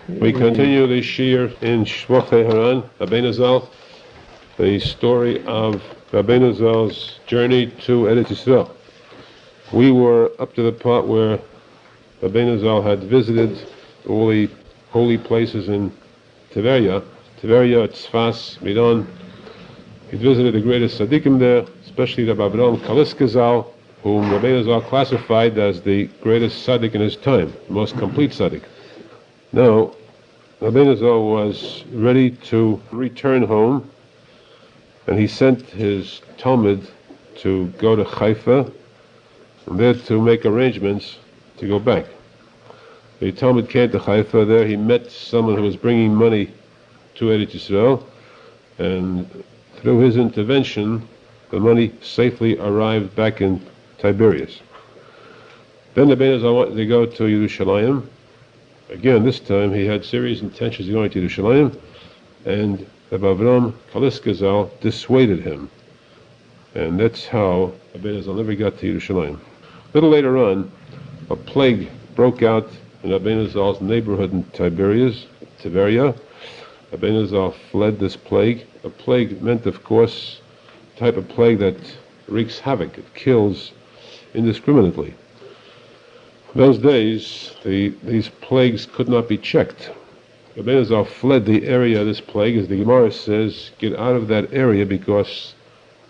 We continue the shir in Shvachei HaRan, Arizal, the story of Arizal's journey to Eretz Yisrael. We were up to the part where Arizal had visited all the holy places in Tiberia, Tzfas, Midon. He visited the greatest tzaddikim there, especially Rabbi Avraham Steinhartz, whom Arizal classified as the greatest tzaddik in his time, the most complete tzaddik. Now, Arizal was ready to return home, and he sent his Talmud to go to Haifa, and there to make arrangements to go back. The Talmud came to Haifa. There he met someone who was bringing money to Eretz Yisrael, and through his intervention, the money safely arrived back in Tiberias. Then the Arizal wanted to go to Yerushalmi. Again, this time he had serious intentions of going to Yerushalmi, and Rabbi Avraham Steinhartz dissuaded him. And that's how Arizal never got to Yerushalmi. A little later on, a plague broke out in Arizal's neighborhood in Tiberia. Arizal fled this plague. A plague meant, of course, a type of plague that wreaks havoc. It kills indiscriminately. In those days, these plagues could not be checked. Arizal fled the area of this plague, as the Gemara says, get out of that area because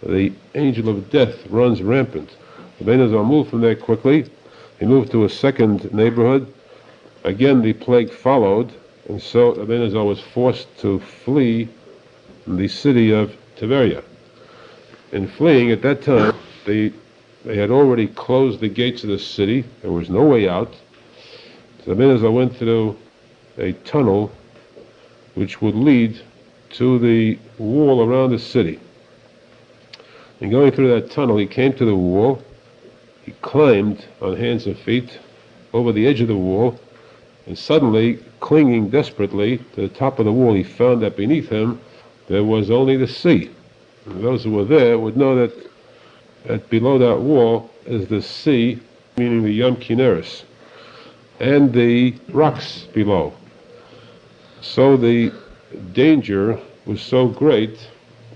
the angel of death runs rampant. Arizal moved from there quickly. He moved to a second neighborhood. Again, the plague followed, and so Arizal was forced to flee from the city of Tiberia. In fleeing, at that time, they had already closed the gates of the city. There was no way out. So Arizal went through a tunnel which would lead to the wall around the city. And going through that tunnel, he came to the wall. He climbed on hands and feet over the edge of the wall, and suddenly, clinging desperately to the top of the wall, he found that beneath him there was only the sea. And those who were there would know that below that wall is the sea, meaning the Yam Kineris, and the rocks below. So the danger was so great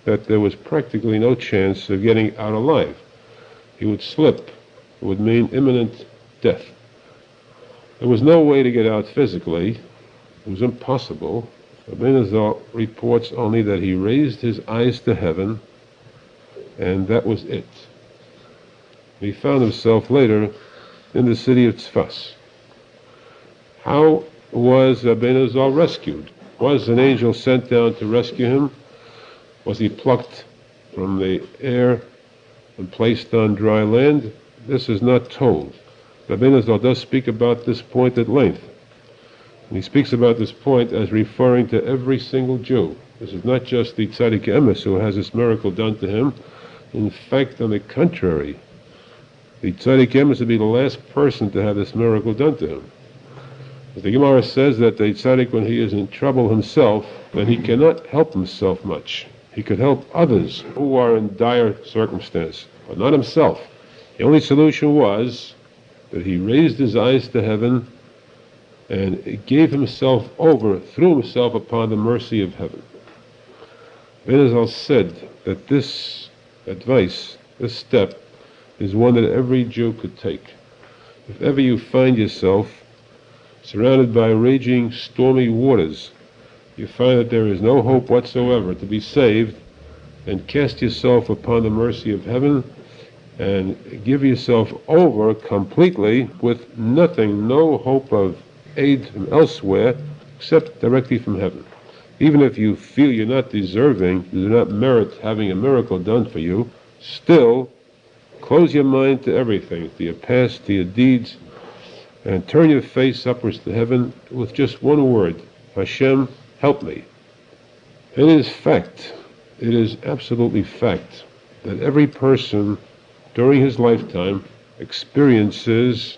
that there was practically no chance of getting out alive. He would slip. It would mean imminent death. There was no way to get out physically. It was impossible. Arizal reports only that he raised his eyes to heaven, and that was it. He found himself later in the city of Tzfas. How was Arizal rescued? Was an angel sent down to rescue him? Was he plucked from the air and placed on dry land? This is not told. Arizal does speak about this point at length. And he speaks about this point as referring to every single Jew. This is not just the tzadik emes who has this miracle done to him. In fact, on the contrary, the tzadik emes would be the last person to have this miracle done to him. As the Gemara says that the tzadik, when he is in trouble himself, then he cannot help himself much. He could help others who are in dire circumstance, but not himself. The only solution was that he raised his eyes to heaven and gave himself over, threw himself upon the mercy of heaven. Arizal said that this advice, this step, is one that every Jew could take. If ever you find yourself surrounded by raging, stormy waters, you find that there is no hope whatsoever to be saved, and cast yourself upon the mercy of heaven and give yourself over completely with nothing, no hope of aid from elsewhere except directly from heaven. Even if you feel you're not deserving, you do not merit having a miracle done for you, still close your mind to everything, to your past, to your deeds, and turn your face upwards to heaven with just one word: Hashem, help me. It is fact, it is absolutely fact, that every person during his lifetime experiences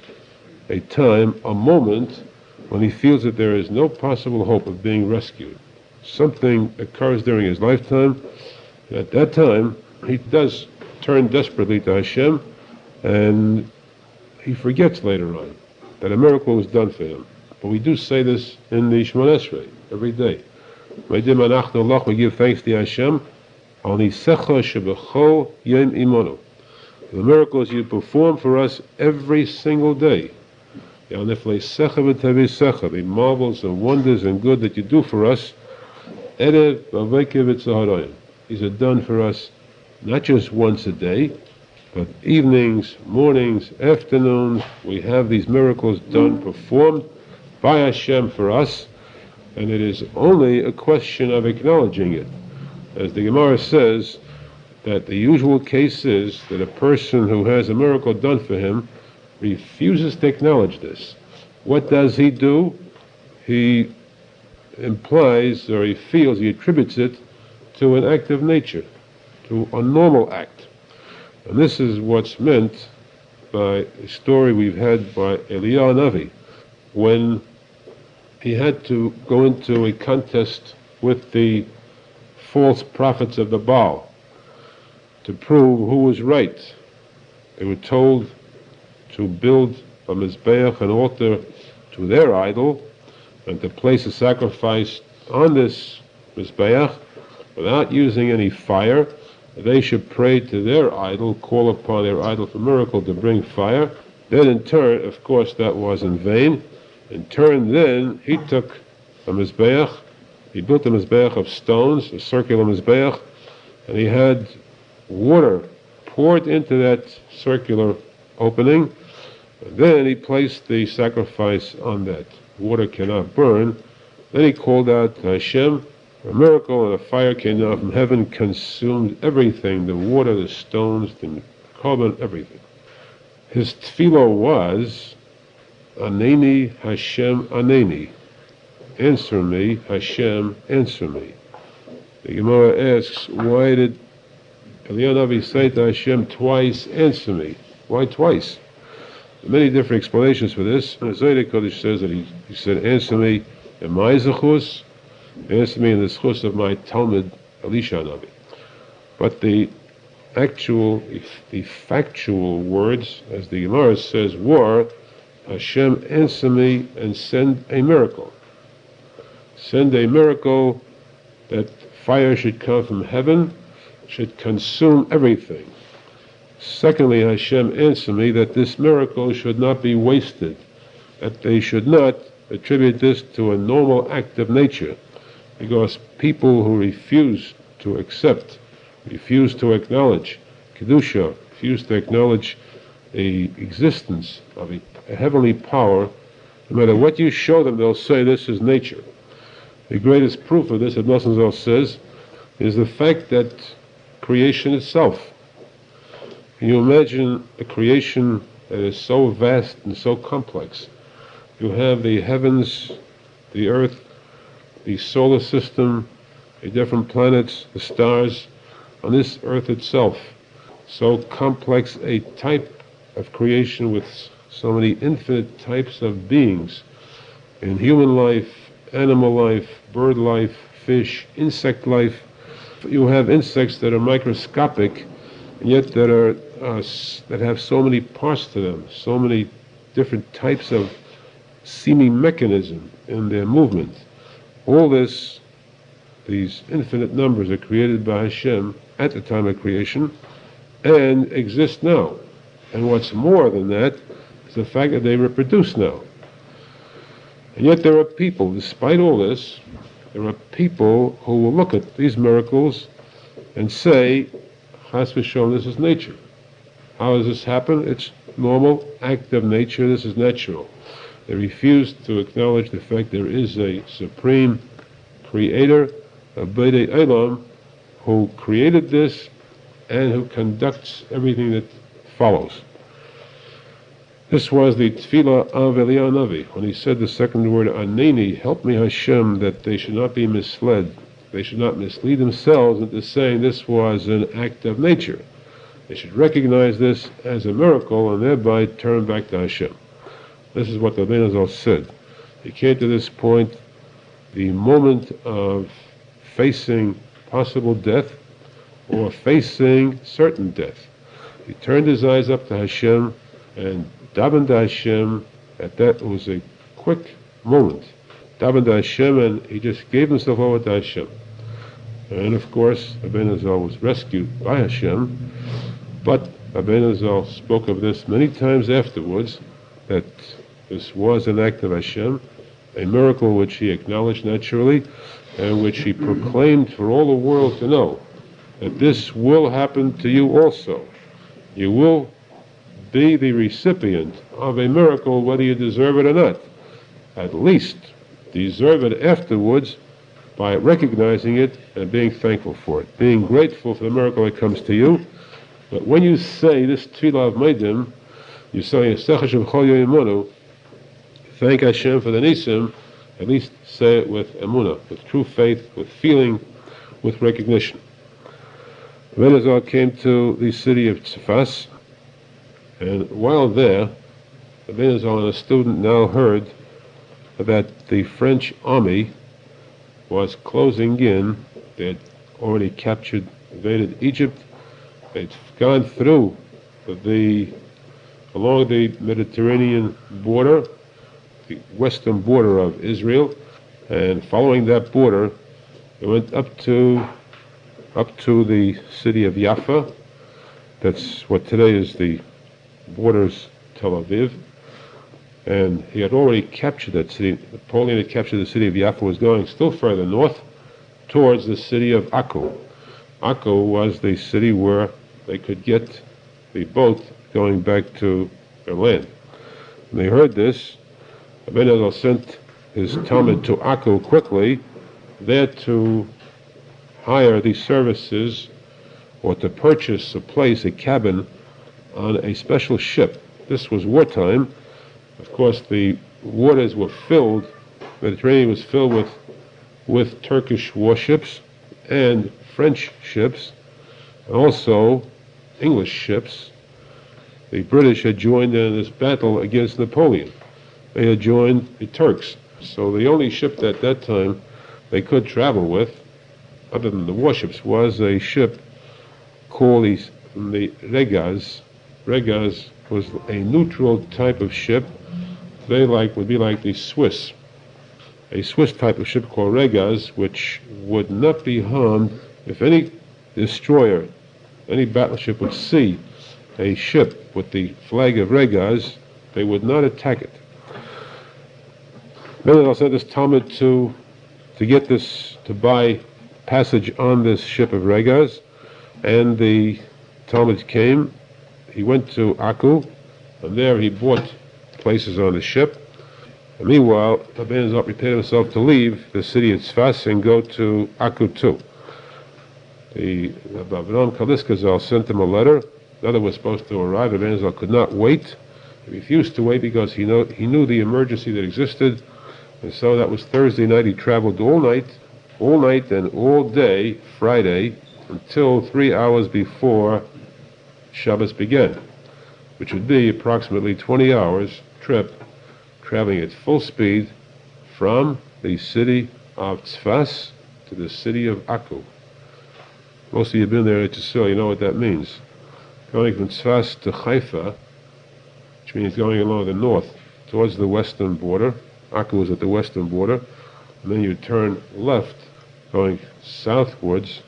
a time, a moment, when he feels that there is no possible hope of being rescued. Something occurs during his lifetime. At that time, he does turn desperately to Hashem, and he forgets later on that a miracle was done for him. But we do say this in the Shemona Esrei every day. We give thanks to Hashem. The miracles you perform for us every single day. The marvels and wonders and good that you do for us. These are done for us not just once a day, but evenings, mornings, afternoons. We have these miracles done, performed by Hashem for us, and it is only a question of acknowledging it. As the Gemara says, that the usual case is that a person who has a miracle done for him refuses to acknowledge this. What does he do? He implies, or he feels, he attributes it to an act of nature, to a normal act. And this is what's meant by a story we've had by Eliyahu Navi, when he had to go into a contest with the false prophets of the Baal to prove who was right. They were told to build a mizbeach, an altar, to their idol, and to place a sacrifice on this mizbeach without using any fire. They should pray to their idol, call upon their idol for miracle to bring fire. Then in turn, of course, that was in vain. In turn, then, he took a mizbeach, he built a mizbeach of stones, a circular mizbeach, and he had water poured into that circular opening. And then he placed the sacrifice on that. Water cannot burn. Then he called out to Hashem, a miracle, and a fire came down from heaven, consumed everything, the water, the stones, the carbon, everything. His tefillah was, Aneni Hashem Aneni. Answer me, Hashem, answer me. The Gemara asks, why did Eliyahu Navi say to Hashem twice, answer me? Why twice? There are many different explanations for this. The Zohar Kodesh says that he said, answer me in my zechus, answer me in the zechus of my Talmud Elisha Navi. But the factual words, as the Gemara says, were, Hashem, answer me and send a miracle. Send a miracle that fire should come from heaven, should consume everything. Secondly, Hashem, answer me that this miracle should not be wasted, that they should not attribute this to a normal act of nature, because people who refuse to accept, refuse to acknowledge Kedusha, refuse to acknowledge the existence of a heavenly power, no matter what you show them, they'll say this is nature. The greatest proof of this, as Rosenfeld says, is the fact that creation itself. Can you imagine a creation that is so vast and so complex? You have the heavens, the earth, the solar system, the different planets, the stars, on this earth itself. So complex a type of creation with so many infinite types of beings in human life, animal life, bird life, fish, insect life. You have insects that are microscopic, and yet that have so many parts to them, so many different types of seeming mechanism in their movement. All this, these infinite numbers are created by Hashem at the time of creation and exist now. And what's more than that is the fact that they reproduce now. And yet there are people, despite all this, there are people who will look at these miracles and say, Chas v'sholom, this is nature. How does this happen? It's normal act of nature, this is natural. They refuse to acknowledge the fact there is a supreme creator, a B'nai Olam, who created this and who conducts everything that follows. This was the tefillah of Eliyahu Navi, when he said the second word, Aneni, help me Hashem, that they should not be misled. They should not mislead themselves into saying this was an act of nature. They should recognize this as a miracle and thereby turn back to Hashem. This is what the Arizal said. He came to this point, the moment of facing possible death or facing certain death. He turned his eyes up to Hashem and davened to Hashem, that was a quick moment. Davened to Hashem, and he just gave himself over to Hashem. And of course, Arizal was rescued by Hashem, but Arizal spoke of this many times afterwards, that this was an act of Hashem, a miracle which he acknowledged naturally, and which he proclaimed for all the world to know, that this will happen to you also. You will be the recipient of a miracle whether you deserve it or not. At least deserve it afterwards by recognizing it and being thankful for it, being grateful for the miracle that comes to you. But when you say this tefillah of Meidim, you say thank Hashem for the nisim, at least say it with emunah, with true faith, with feeling, with recognition. Arizal came to the city of Tzfas, and while there, Arizal and a student now heard that the French army was closing in. They had already invaded Egypt. They'd gone through along the Mediterranean border, the western border of Israel, and following that border, they went up to the city of Jaffa. That's what today is the borders Tel Aviv. And he had already captured that city. Napoleon had captured the city of Jaffa, was going still further north towards the city of Akko. Akko was the city where they could get the boat going back to their land. When they heard this, Arizal sent his Talmud to Akko quickly, there to hire these services or to purchase a cabin on a special ship. This was wartime. Of course, the waters were filled, the Mediterranean was filled with Turkish warships and French ships, and also English ships. The British had joined in this battle against Napoleon. They had joined the Turks. So the only ship at that time they could travel with, other than the warships, was a ship called the Regaz. Regaz was a neutral type of ship. They would be like the Swiss. A Swiss type of ship called Regaz, which would not be harmed if any destroyer, any battleship would see a ship with the flag of Regaz, they would not attack it. Menachem sent this Talmud to get this, to buy passage on this ship of Regaz, and the Talmud came. He went to Akko, and there he bought places on the ship. And meanwhile, Arizal prepared himself to leave the city of Tzfas and go to Akko too. The Rav of Breslov sent him a letter. The letter was supposed to arrive. Arizal could not wait. He refused to wait because he knew the emergency that existed. And so that was Thursday night. He traveled all night and all day, Friday, until 3 hours before Shabbos began, which would be approximately 20 hours trip, traveling at full speed from the city of Tzfas to the city of Akko. Most of you have been there to Sicily, you know what that means. Going from Tzfas to Haifa, which means going along the north towards the western border. Akko was at the western border, and then you turn left, going southwards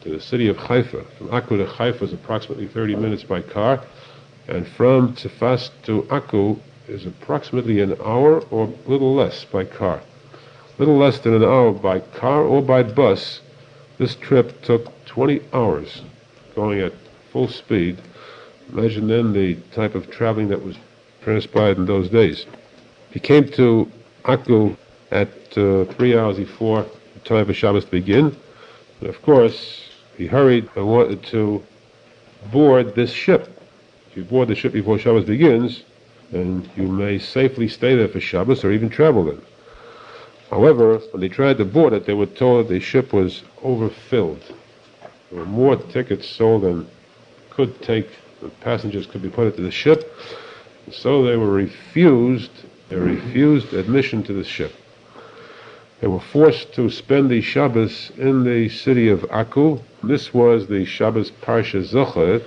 to the city of Haifa. From Akko to Haifa is approximately 30 minutes by car, and from Tzfas to Akko is approximately an hour or a little less by car. A little less than an hour by car or by bus. This trip took 20 hours, going at full speed. Imagine then the type of traveling that was transpired in those days. He came to Akko at 3 hours before the time for Shabbos to begin. And of course, he hurried and wanted to board this ship. If you board the ship before Shabbos begins, then you may safely stay there for Shabbos or even travel then. However, when they tried to board it, they were told that the ship was overfilled. There were more tickets sold than could take, the passengers could be put into the ship. So they were refused admission to the ship. They were forced to spend the Shabbos in the city of Akko. This was the Shabbos Parsha Zohar,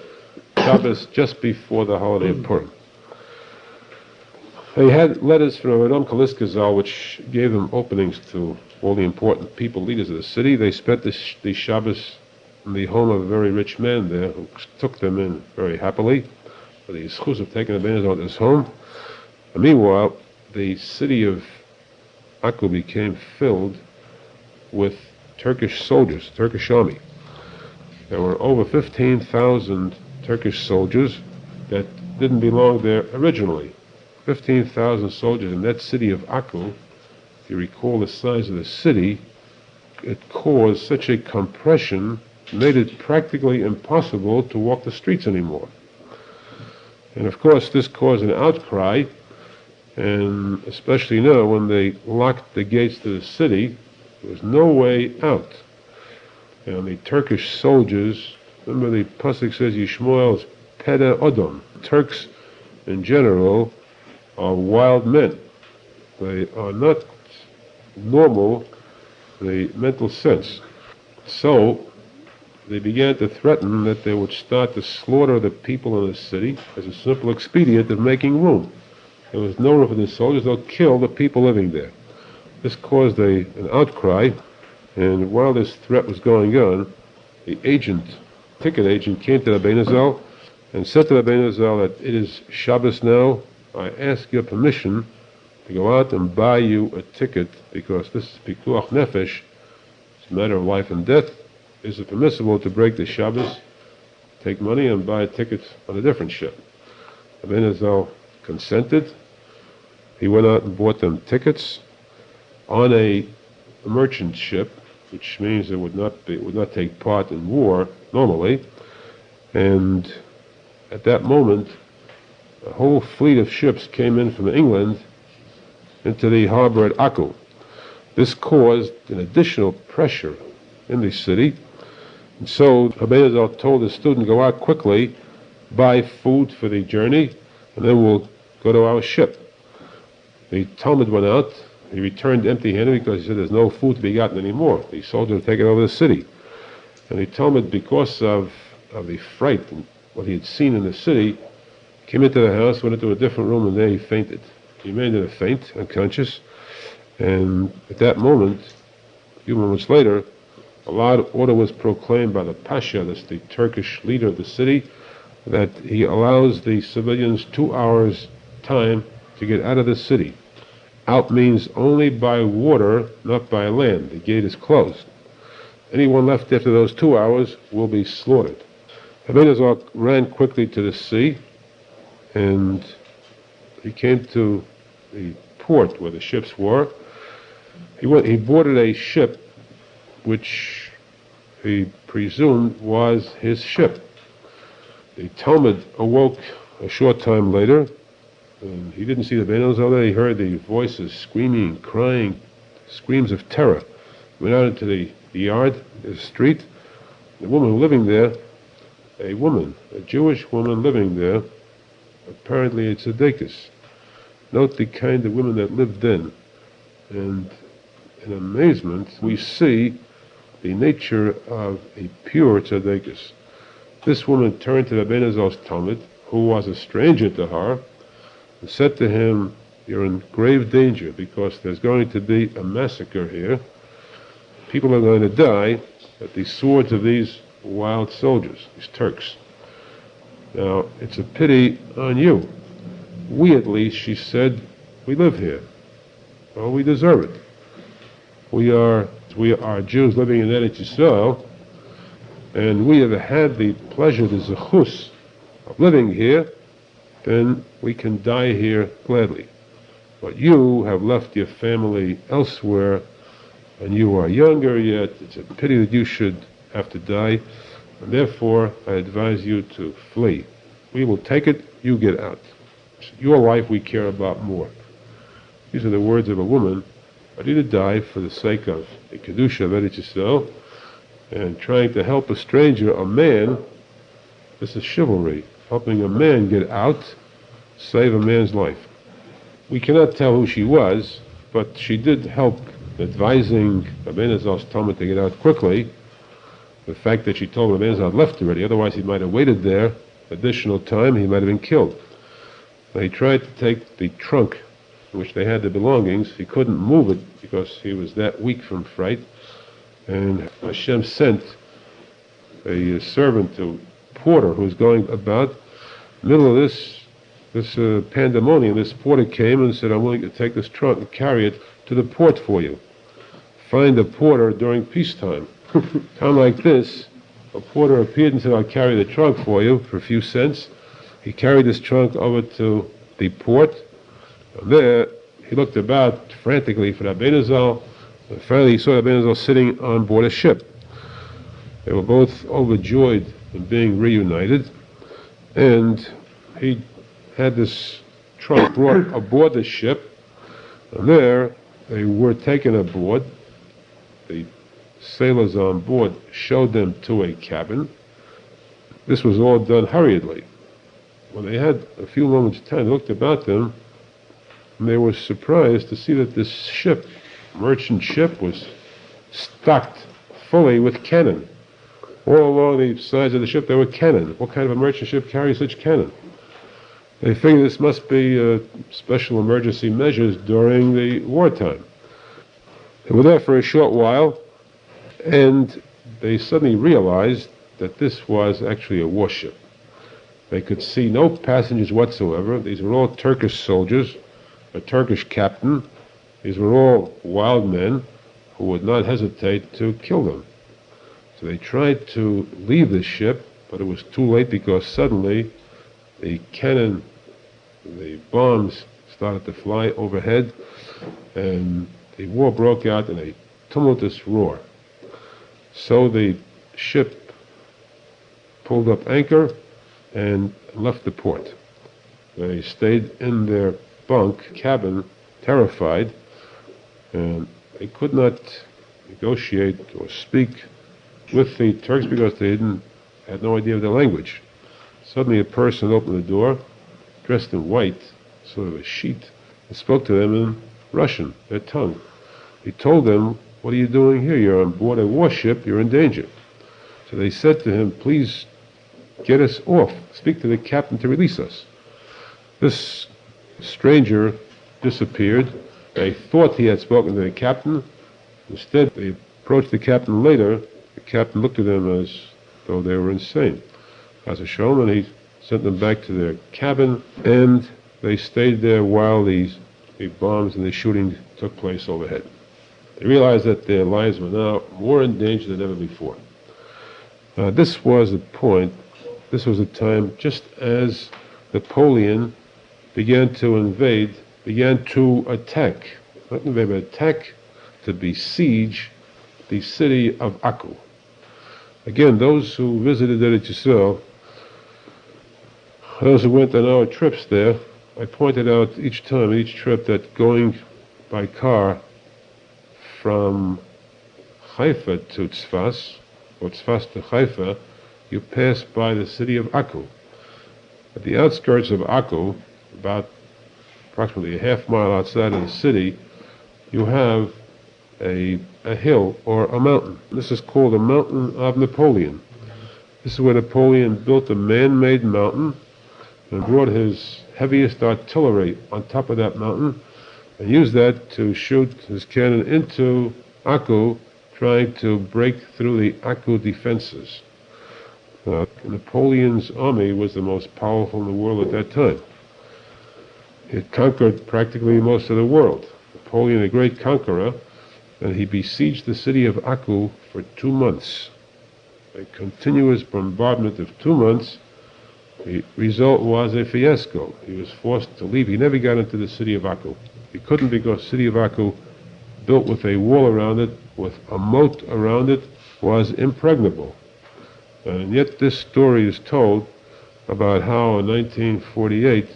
Shabbos just before the holiday of Purim. They had letters from Adam Kaliskazal, which gave them openings to all the important people, leaders of the city. They spent the Shabbos in the home of a very rich man there, who took them in very happily. The Sichos of taking advantage of his home. And meanwhile, the city of Akko became filled with Turkish soldiers, Turkish army. There were over 15,000 Turkish soldiers that didn't belong there originally. 15,000 soldiers in that city of Akko. If you recall the size of the city, it caused such a compression, made it practically impossible to walk the streets anymore. And of course, this caused an outcry, and especially now when they locked the gates to the city, there was no way out. And the Turkish soldiers, remember the posek says, Yishmael's Peda Odom. Turks in general are wild men. They are not normal in the mental sense. So they began to threaten that they would start to slaughter the people in the city as a simple expedient of making room. There was no room for the soldiers. They'll kill the people living there. This caused an outcry, and while this threat was going on, the ticket agent came to the Arizal and said to the Arizal that it is Shabbos now. I ask your permission to go out and buy you a ticket, because this is pikuach nefesh. It's a matter of life and death. Is it permissible to break the Shabbos, take money and buy a ticket on a different ship? The Arizal consented. He went out and bought them tickets on a merchant ship, which means it would not take part in war normally. And at that moment, a whole fleet of ships came in from England into the harbor at Akko. This caused an additional pressure in the city. And so Arizal told the student, go out quickly, buy food for the journey, and then we'll go to our ship. The Talmud went out. He returned empty-handed because he said there's no food to be gotten anymore. The soldiers had taken over the city. And the Talmud, because of the fright and what he had seen in the city, came into the house, went into a different room, and there he fainted. He remained in a faint, unconscious. And at that moment, a few moments later, a loud order was proclaimed by the Pasha, that's the Turkish leader of the city, that he allows the civilians 2 hours' time to get out of the city. Out means only by water, not by land. The gate is closed. Anyone left after those 2 hours will be slaughtered. Arizal ran quickly to the sea, and he came to the port where the ships were. He boarded a ship which he presumed was his ship. The Talmud awoke a short time later, and he didn't see the Arizal there. He heard the voices screaming, crying, screams of terror. He went out into the yard, the street. The woman living there, a Jewish woman living there, apparently a tzaddikus. Note the kind of women that lived then. And in amazement, we see the nature of a pure tzaddikus. This woman turned to the Arizal's Talmud, who was a stranger to her, and said to him, you're in grave danger because there's going to be a massacre here. People are going to die at the swords of these wild soldiers, these Turks. Now, it's a pity on you. We, at least, she said, we live here. Well, we deserve it. We are Jews living in Eretz Yisrael, and we have had the pleasure, the zechus, of living here, then we can die here gladly. But you have left your family elsewhere, and you are younger yet. It's a pity that you should have to die, and therefore I advise you to flee. We will take it, you get out. Your life we care about more. These are the words of a woman ready to die for the sake of the kedusha of Eretz Yisrael, and trying to help a stranger, a man. This is chivalry, helping a man get out, save a man's life. We cannot tell who she was, but she did help advising Arizal's Talmud to get out quickly. The fact that she told him Arizal had left already, otherwise he might have waited there additional time, he might have been killed. He tried to take the trunk in which they had the belongings. He couldn't move it because he was that weak from fright. And Hashem sent a servant to porter who was going about. In the middle of this pandemonium, this porter came and said, I'm willing to take this trunk and carry it to the port for you. Find a porter during peacetime. Time like this, a porter appeared and said, I'll carry the trunk for you for a few cents. He carried this trunk over to the port. And there, he looked about frantically for Rabbi Arizal. And finally, he saw Rabbi Arizal sitting on board a ship. They were both overjoyed in being reunited. And he had this trunk brought aboard the ship. And there, they were taken aboard. The sailors on board showed them to a cabin. This was all done hurriedly. When they had a few moments' time, they looked about them, and they were surprised to see that this ship, merchant ship, was stocked fully with cannon. All along the sides of the ship there were cannon. What kind of a merchant ship carries such cannon? They figured this must be special emergency measures during the wartime. They were there for a short while, and they suddenly realized that this was actually a warship. They could see no passengers whatsoever. These were all Turkish soldiers, a Turkish captain. These were all wild men who would not hesitate to kill them. So they tried to leave the ship, but it was too late because suddenly the cannon, the bombs started to fly overhead, and the war broke out in a tumultuous roar. So the ship pulled up anchor and left the port. They stayed in their bunk cabin, terrified, and they could not negotiate or speak with the Turks because they had no idea of their language. Suddenly a person opened the door, dressed in white, sort of a sheet, and spoke to them in Russian, their tongue. He told them, what are you doing here? You're on board a warship, you're in danger. So they said to him, please get us off. Speak to the captain to release us. This stranger disappeared. They thought he had spoken to the captain. Instead, they approached the captain later. The captain looked at them as though they were insane. As a showman, he sent them back to their cabin, and they stayed there while the bombs and the shooting took place overhead. They realized that their lives were now more in danger than ever before. This was the point. This was a time just as Napoleon began to invade, began to attack, not invade, but attack, to besiege the city of Akko. Again, those who visited Eretz Yisrael, those who went on our trips there, I pointed out each time, each trip, that going by car from Haifa to Tzfas, or Tzfas to Haifa, you pass by the city of Akko. At the outskirts of Akko, about approximately a half mile outside of the city, you have a hill or a mountain. This is called the Mountain of Napoleon. This is where Napoleon built a man-made mountain and brought his heaviest artillery on top of that mountain and used that to shoot his cannon into Akko, trying to break through the Akko defenses. Napoleon's army was the most powerful in the world at that time. It conquered practically most of the world. Napoleon, a great conqueror, and he besieged the city of Akko for 2 months. A continuous bombardment of 2 months. The result was a fiasco. He was forced to leave. He never got into the city of Akko. He couldn't because the city of Akko, built with a wall around it, with a moat around it, was impregnable. And yet this story is told about how in 1948,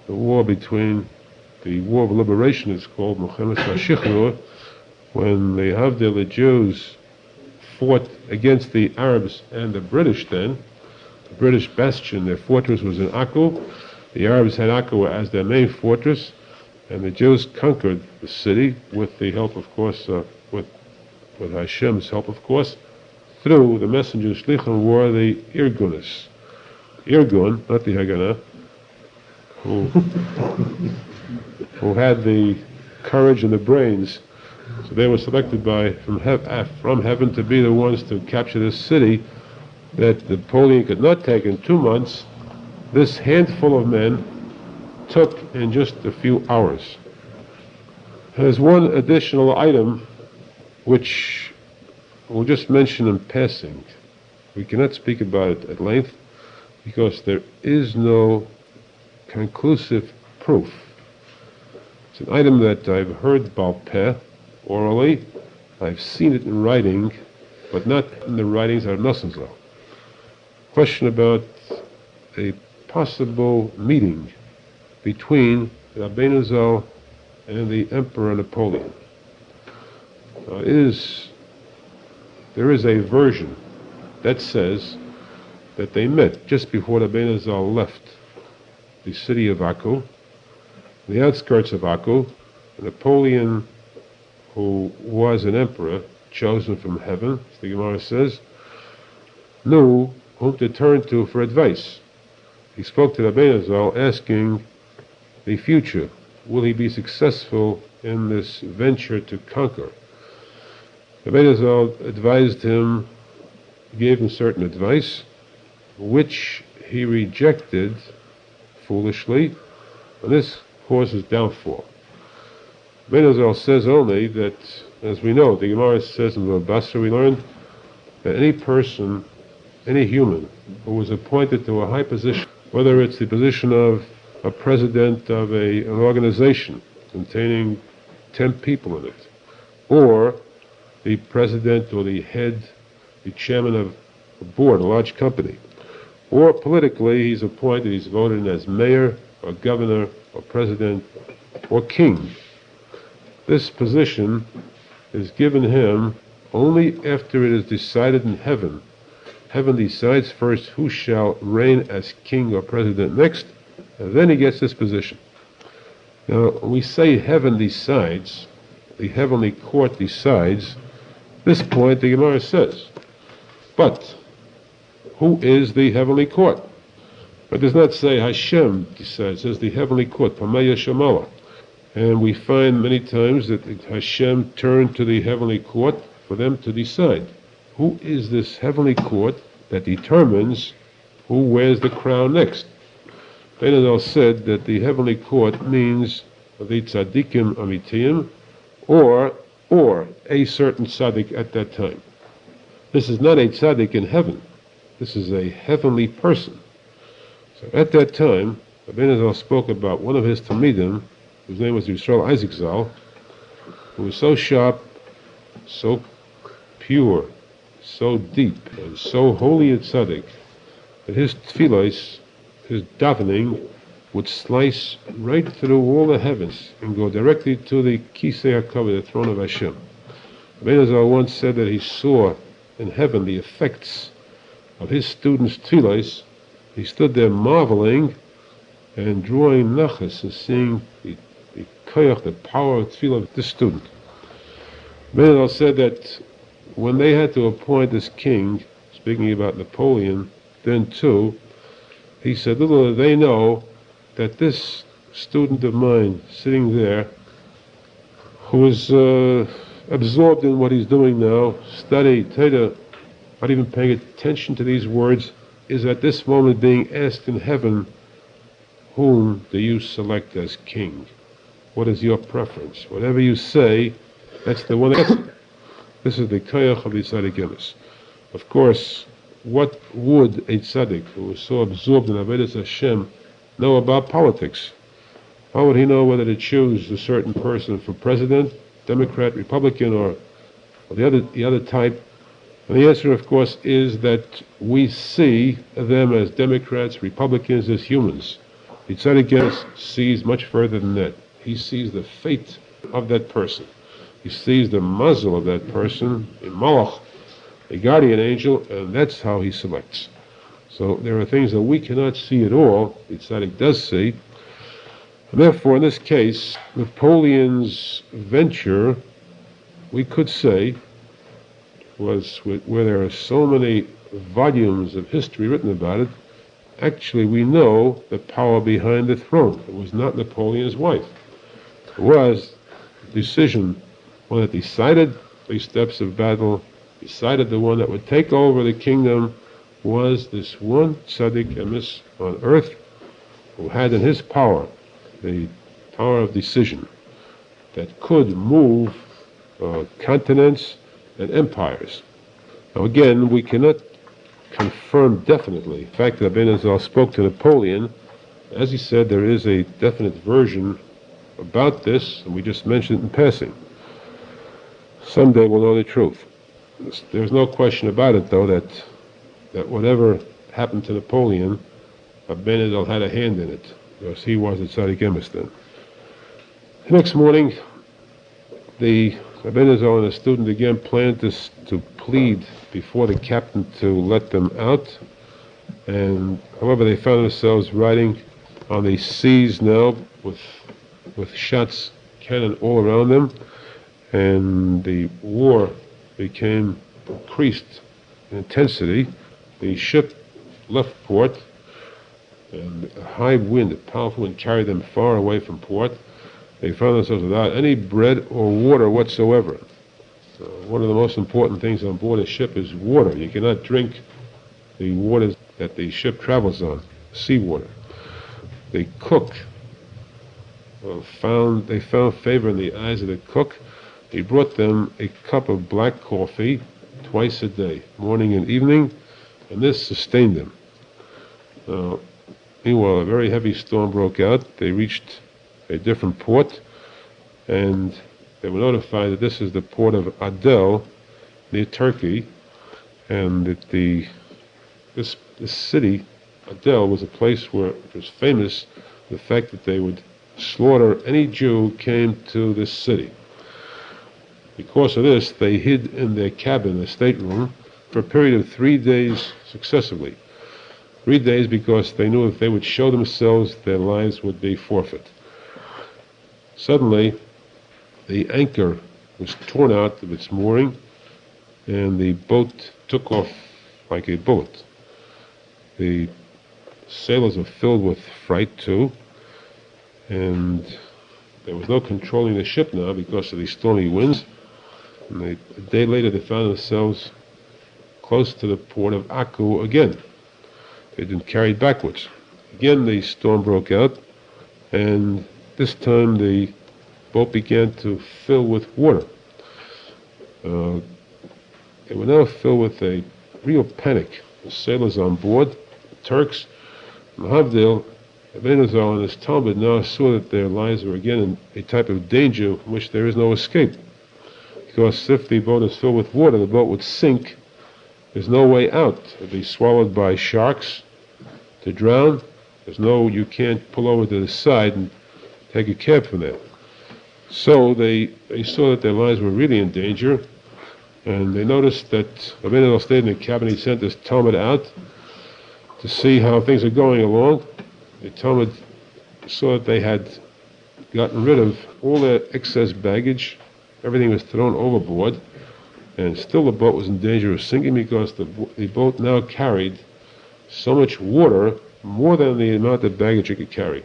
the war of liberation is called Milchemet HaShichrur, when the Havdalah, the Jews, fought against the Arabs and the British then. The British bastion, their fortress was in Akko. The Arabs had Akko as their main fortress, and the Jews conquered the city with the help, of course, with Hashem's help, of course, through the messengers Shlichim wore the Irgunis. Irgun, not the Haganah. who had the courage and the brains. So they were selected from heaven to be the ones to capture this city that Napoleon could not take in 2 months. This handful of men took in just a few hours. There's one additional item which we'll just mention in passing. We cannot speak about it at length because there is no conclusive proof. It's an item that I've heard Baal Peh, orally. I've seen it in writing, but not in the writings of R Nosson. Question about a possible meeting between Rabbeinu Zal and the Emperor Napoleon. There is a version that says that they met just before Rabbeinu Zal left the city of Akko, the outskirts of Akko. Napoleon, who was an emperor chosen from heaven, as the Gemara says, knew whom to turn to for advice. He spoke to Rabbeinu Zal asking the future. Will he be successful in this venture to conquer? Rabbeinu Zal advised him, gave him certain advice, which he rejected foolishly, and this caused his downfall. Rabbeinu Zal says only that, as we know, the Gemara says in the Basra we learned that any person, any human who was appointed to a high position, whether it's the position of a president of an organization containing 10 people in it, or the president or the head, the chairman of a board, a large company, or politically he's appointed, he's voted in as mayor or governor or president or king. This position is given him only after it is decided in heaven. Heaven decides first who shall reign as king or president next, and then he gets this position. Now, when we say heaven decides, the heavenly court decides, this point the Gemara says, but who is the heavenly court? It does not say Hashem decides, it says the heavenly court, Pameya Shemala. And we find many times that Hashem turned to the heavenly court for them to decide. Who is this heavenly court that determines who wears the crown next? Arizal said that the heavenly court means the tzadikim amitiyim, or a certain tzadik at that time. This is not a tzadik in heaven. This is a heavenly person. So at that time, Arizal spoke about one of his talmidim, whose name was Yisrael Isaac Zal, who was so sharp, so pure, so deep, and so holy a tzaddik, that his tefillos, his davening, would slice right through all the heavens and go directly to the Kisei HaKavod, the throne of Hashem. Rabbeinu Zal once said that he saw in heaven the effects of his students' tefillos. He stood there marveling and drawing nachas and seeing the koyach, the power of tefillah of this student. Rabbeinu Zal said that when they had to appoint this king, speaking about Napoleon, then too, he said, little did they know that this student of mine sitting there, who is absorbed in what he's doing now, study, Torah, not even paying attention to these words, is at this moment being asked in heaven, whom do you select as king? What is your preference? Whatever you say, that's the one that gets it. This is the koyach of the tzaddikimus. Of course, what would a tzaddik who was so absorbed in Avodas Hashem know about politics? How would he know whether to choose a certain person for president, Democrat, Republican, or the other type? And the answer, of course, is that we see them as Democrats, Republicans, as humans. The tzaddik sees much further than that. He sees the fate of that person. He sees the muzzle of that person, a malach, a guardian angel, and that's how he selects. So there are things that we cannot see at all, the tzaddik does see. And therefore, in this case, Napoleon's venture, we could say, was where there are so many volumes of history written about it, actually we know the power behind the throne. It was not Napoleon's wife. It was a decision, one that decided the steps of battle, decided the one that would take over the kingdom, was this one tzadik emes on earth who had in his power the power of decision that could move continents and empires. Now again, we cannot confirm definitely the fact that Arizal spoke to Napoleon. As he said, there is a definite version about this, and we just mentioned it in passing. Someday we'll know the truth. There's no question about it, though, that whatever happened to Napoleon, Arizal had a hand in it, because he was the tzaddik emes then. The next morning, the Arizal and a student again planned to plead before the captain to let them out, and however they found themselves riding on the seas now with shots, cannon all around them, and the war became increased in intensity. The ship left port, and a high wind, a powerful wind, carried them far away from port. They found themselves without any bread or water whatsoever. One of the most important things on board a ship is water. You cannot drink the water that the ship travels on, seawater. The cook found favor in the eyes of the cook. He brought them a cup of black coffee twice a day, morning and evening, and this sustained them. Meanwhile, a very heavy storm broke out. They reached a different port, and they were notified that this is the port of Adel, near Turkey, and that this city, Adel, was a place where it was famous for the fact that they would slaughter any Jew who came to this city. Because of this, they hid in their cabin, their stateroom, for a period of 3 days successively. 3 days because they knew if they would show themselves, their lives would be forfeit. Suddenly, the anchor was torn out of its mooring, and the boat took off like a bullet. The sailors were filled with fright too, and there was no controlling the ship now because of these stormy winds. And a day later they found themselves close to the port of Akku again. They'd been carried backwards. Again the storm broke out, and this time the boat began to fill with water. They were now filled with a real panic. The sailors on board, the Turks, Mahavdil, Arizal and his Talmud now saw that their lives were again in a type of danger from which there is no escape. Because if the boat is filled with water, the boat would sink. There's no way out. It'd be swallowed by sharks to drown. You can't pull over to the side and take a cab from there. So they saw that their lives were really in danger, and they noticed that Arizal stayed in the cabin. He sent his Talmud out to see how things are going along. The Talmud saw that they had gotten rid of all their excess baggage. Everything was thrown overboard, and still the boat was in danger of sinking because the boat now carried so much water, more than the amount of baggage it could carry.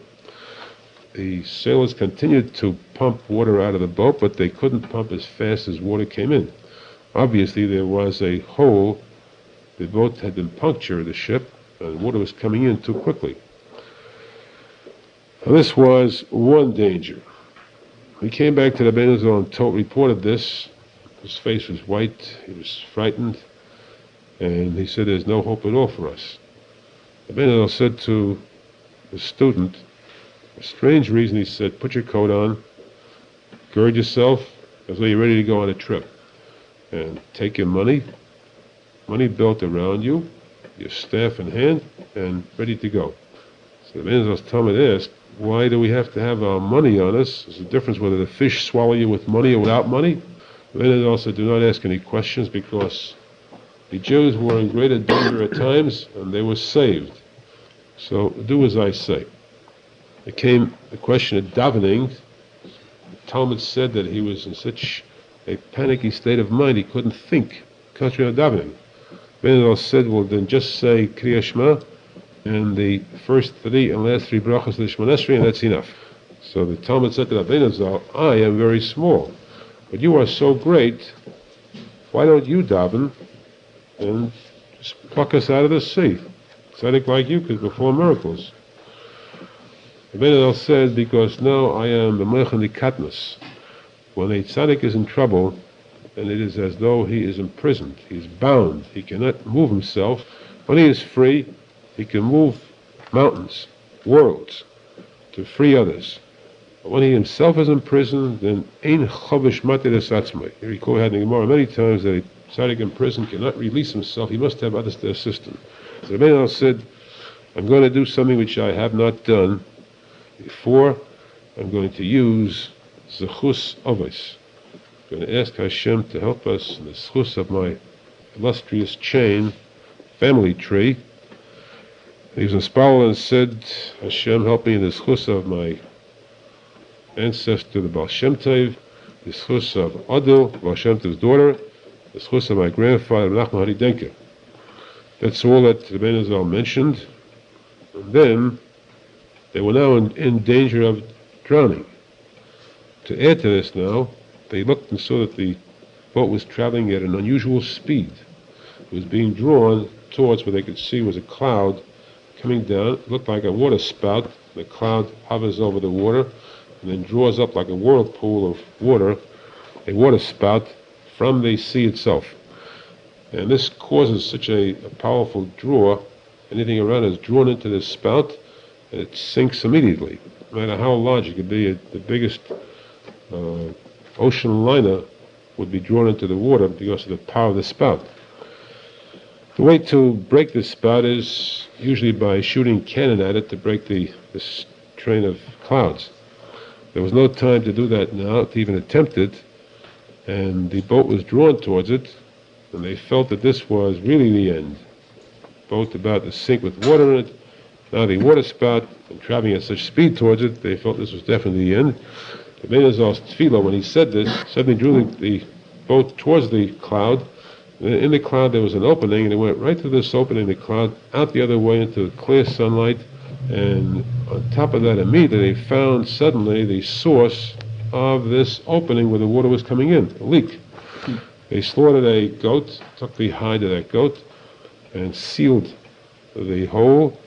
The sailors continued to pump water out of the boat, but they couldn't pump as fast as water came in. Obviously, there was a hole. The boat had been punctured, the ship, and water was coming in too quickly. Now, this was one danger. He came back to the Arizal and reported this. His face was white. He was frightened, and he said, "There's no hope at all for us." The Arizal said to the student, for a strange reason, he said, "Put your coat on, gird yourself as though you're ready to go on a trip, and take your money belt around you, your staff in hand, and ready to go." So the Arizal's Talmud asked, "Why do we have to have our money on us? There's a difference whether the fish swallow you with money or without money." The Arizal said, "Do not ask any questions, because the Jews were in greater danger at times, and they were saved. So do as I say." There came the question of davening. The Talmud said that he was in such a panicky state of mind he couldn't think, concentrate on davening. The Arizal said, "Well, then just say Kriya Shema and the first three and last three brachas of the Shemona Esrei, and that's enough. So the Talmud said to Rabbeinu Zal, I am very small, but you are so great, why don't you daven and just pluck us out of the sea? Tzadik like you could perform miracles. Rabbeinu Zal said, because now I am the Menachem Mendel. When a tzadik is in trouble, and it is as though he is imprisoned, he is bound, he cannot move himself. When he is free, he can move mountains, worlds, to free others. But when he himself is imprisoned, then ein chovish matir esatzmai. You recall we had in the Gemara many times that a tzaddik in prison cannot release himself, he must have others to assist him. So the Rabbeinu said, I'm going to do something which I have not done before. I'm going to use zechus avos. I'm going to ask Hashem to help us in the zechus of my illustrious chain, family tree. He was inspired and said, Hashem, help me in the zechus of my ancestor, the Baal Shem Tov, the zechus of Adil, Baal Shem Tov's daughter, the zechus of my grandfather, Menachem Mendel Schneerson. That's all that the Rabbeinu Zal mentioned. And then they were now in danger of drowning. To add to this now, they looked and saw that the boat was traveling at an unusual speed. It was being drawn towards what they could see was a cloud coming down. It looked like a water spout. The cloud hovers over the water and then draws up like a whirlpool of water, a water spout from the sea itself. And this causes such a powerful draw. Anything around is drawn into this spout, and it sinks immediately. No matter how large it could be, the biggest ocean liner would be drawn into the water because of the power of the spout. The way to break this spout is usually by shooting cannon at it to break this train of clouds. There was no time to do that now, to even attempt it, and the boat was drawn towards it, and they felt that this was really the end. Boat about to sink with water in it. Now the water spout, and traveling at such speed towards it, they felt this was definitely the end. The Rabbeinu Zal's tefillah, when he said this, suddenly drew the boat towards the cloud. In the cloud there was an opening, and it went right through this opening, the cloud, out the other way into clear sunlight, and on top of that immediately they found suddenly the source of this opening where the water was coming in, a leak. They slaughtered a goat, took the hide of that goat, and sealed the hole,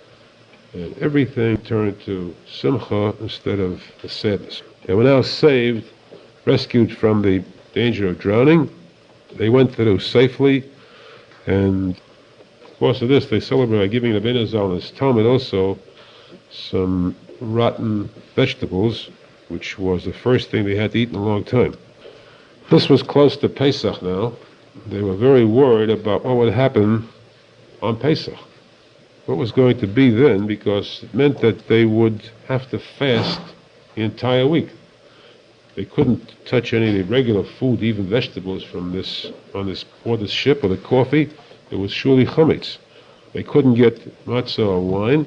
and everything turned to simcha instead of the sadness. They were now saved, rescued from the danger of drowning. They went through safely, and of course of this they celebrate by giving the Rabbeinu Zal and his Talmud also some rotten vegetables, which was the first thing they had to eat in a long time. This was close to Pesach now. They were very worried about what would happen on Pesach. What was going to be then, because it meant that they would have to fast the entire week. They couldn't touch any of the regular food, even vegetables from this ship or the coffee. It was surely chametz. They couldn't get matzah or wine.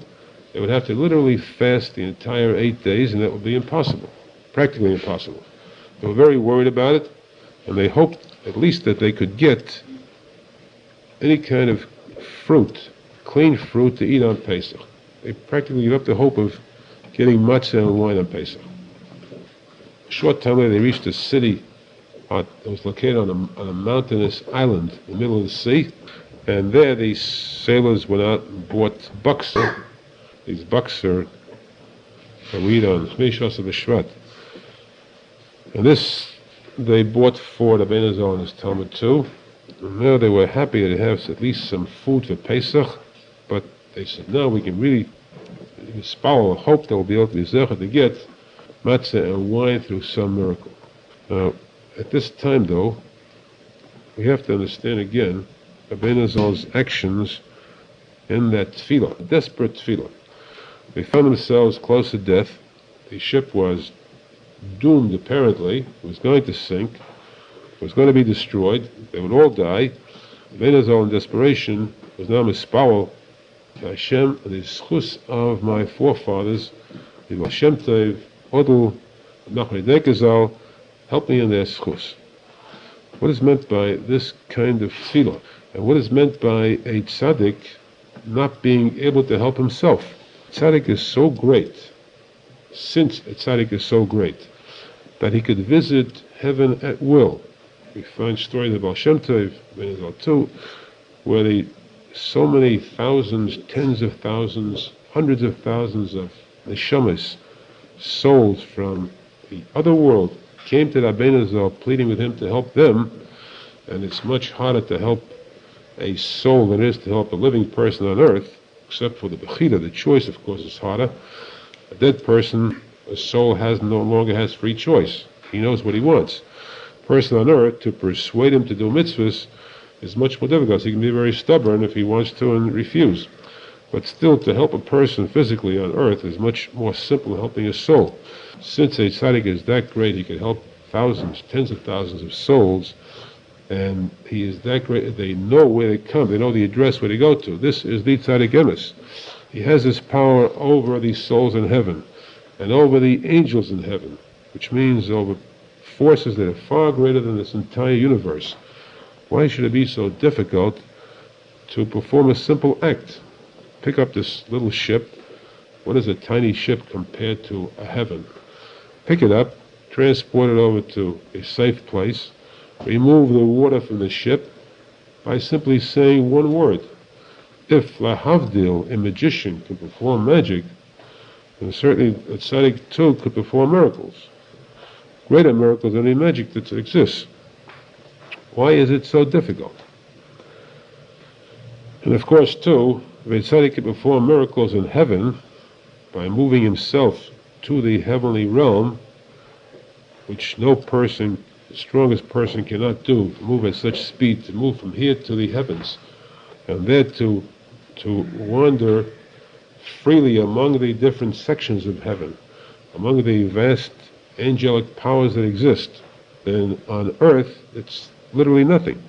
They would have to literally fast the entire 8 days, and that would be impossible, practically impossible. They were very worried about it, and they hoped at least that they could get any kind of fruit, clean fruit to eat on Pesach. They practically gave up the hope of getting matzah and wine on Pesach. A short time later, they reached a city that was located on a mountainous island in the middle of the sea, and there these sailors went out and bought bucks. These bucks are we eat on Sichos of the Shvat. And this they bought for the Rabbeinu Zal and his Talmud too. And now they were happy to have at least some food for Pesach, but they said, now we can really inspire hope that we'll be able to be zecher to get matzah and wine through some miracle. Now, at this time though, we have to understand again Rabbeinu Zal's actions in that tefillah, desperate tefillah. They found themselves close to death. The ship was doomed apparently, it was going to sink, it was going to be destroyed, they would all die. Rabbeinu Zal in desperation was now mispawel Hashem and the schus of my forefathers, the Baal Shem Tov, Odel, Menachem Mendel Schneerson, help me in their schus. What is meant by this kind of tefillah? And what is meant by a tzadik not being able to help himself. Tzaddik is so great, since a tzaddik is so great, that he could visit heaven at will. We find stories of Baal Shem Tov, Arizal too, where so many thousands, tens of thousands, hundreds of thousands of neshamas, souls from the other world, came to Rabbeinu Zal pleading with him to help them, and it's much harder to help a soul than it is to help a living person on earth, except for the bechira. The choice, of course, is harder. A dead person, a soul no longer has free choice. He knows what he wants. A person on earth, to persuade him to do mitzvahs is much more difficult. He can be very stubborn if he wants to and refuse. But still, to help a person physically on earth is much more simple than helping a soul. Since a tzaddik is that great, he can help thousands, tens of thousands of souls, and he is that great, they know where they come, they know the address where they go to. This is the tzaddik emes. He has this power over these souls in heaven, and over the angels in heaven, which means over forces that are far greater than this entire universe. Why should it be so difficult to perform a simple act? Pick up this little ship. What is a tiny ship compared to a heaven? Pick it up, transport it over to a safe place, remove the water from the ship by simply saying one word. If lahavdil, a magician, can perform magic, then certainly a tzaddik too could perform miracles. Greater miracles than any magic that exists. Why is it so difficult? And of course, too, if a tzaddik can perform miracles in heaven by moving himself to the heavenly realm, which no person, the strongest person, cannot do, to move at such speed, to move from here to the heavens, and there to wander freely among the different sections of heaven, among the vast angelic powers that exist, then on earth it's literally nothing.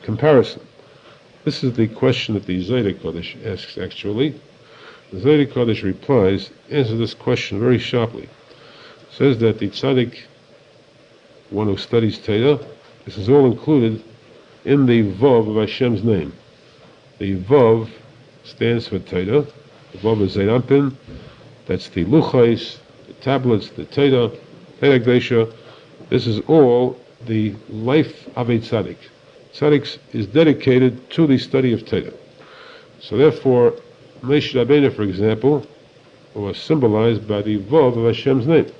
Comparison. This is the question that the Zayda Kodesh asks, actually. The Zayda Kodesh replies, answers this question very sharply. Says that the tzaddik, one who studies Torah, this is all included in the Vav of Hashem's name. The Vav stands for Torah. The Vav is Zeirampin. That's the Luchais, the tablets, the Torah, Torah Gdesha. This is all the life of a tzaddik. Tzaddik is dedicated to the study of Torah. So therefore, Moshe Rabbeinu, for example, was symbolized by the Vav of Hashem's name.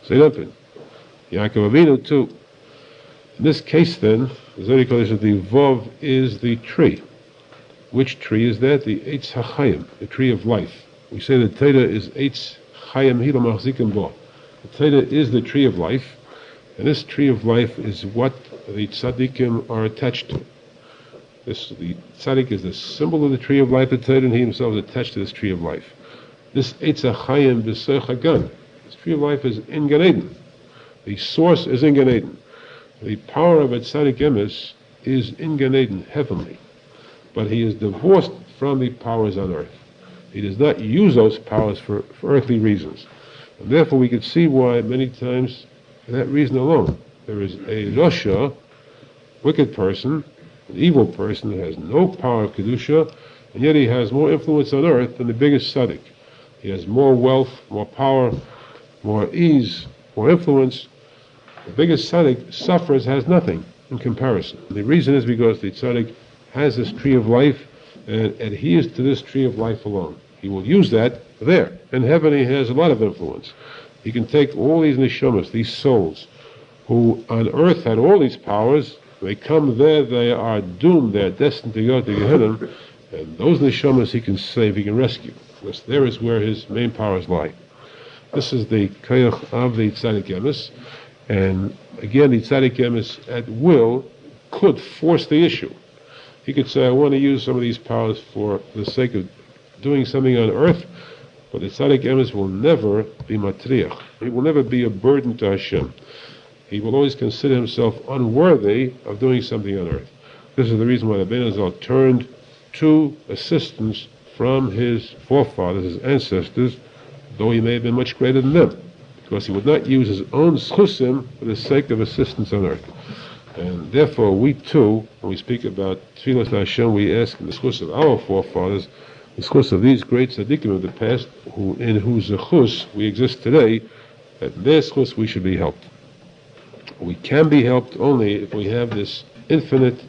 Zeirampin. Yaakov Avinu too. In this case then, the Zohar says the Vav is the tree. Which tree is that? The Eitz HaChayim, the tree of life. We say that Torah is Eitz Chayim Hila Machzikim Bo. The Torah is the tree of life, and this tree of life is what the tzaddikim are attached to. The tzaddik is the symbol of the tree of life, the Torah, and he himself is attached to this tree of life. This Eitz HaChayim B'Seich HaGan. This tree of life is in Gan Eden. The source is in Gan Eden. The power of a tzaddik emes is in Gan Eden, heavenly. But he is divorced from the powers on earth. He does not use those powers for earthly reasons. And therefore we can see why many times, for that reason alone, there is a Rasha, wicked person, an evil person who has no power of Kedusha, and yet he has more influence on earth than the biggest tzaddik. He has more wealth, more power, more ease, more influence. The biggest tzaddik suffers, has nothing in comparison. The reason is because the tzaddik has this tree of life and adheres to this tree of life alone. He will use that there. In heaven he has a lot of influence. He can take all these neshamas, these souls, who on earth had all these powers. They come there, they are doomed, they are destined to go to Gehenna, and those neshamas he can save, he can rescue. Because there is where his main powers lie. This is the koyach of the tzaddik emes. And again, the tzaddik emes at will could force the issue. He could say, I want to use some of these powers for the sake of doing something on earth, but the tzaddik emes will never be matriach. He will never be a burden to Hashem. He will always consider himself unworthy of doing something on earth. This is the reason why the Arizal turned to assistance from his forefathers, his ancestors, though he may have been much greater than them, because he would not use his own schusim for the sake of assistance on earth. And therefore, we too, when we speak about Tfilas Hashem, we ask in the schus of our forefathers, the schus of these great tzaddikim of the past, in whose zechus we exist today, that their schus we should be helped. We can be helped only if we have this infinite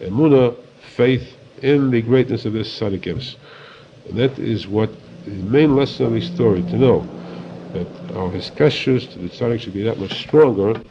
emunah, faith in the greatness of this tzaddikim. And that is what the main lesson of the story, to know that our hiskashus to the tzaddik should be that much stronger.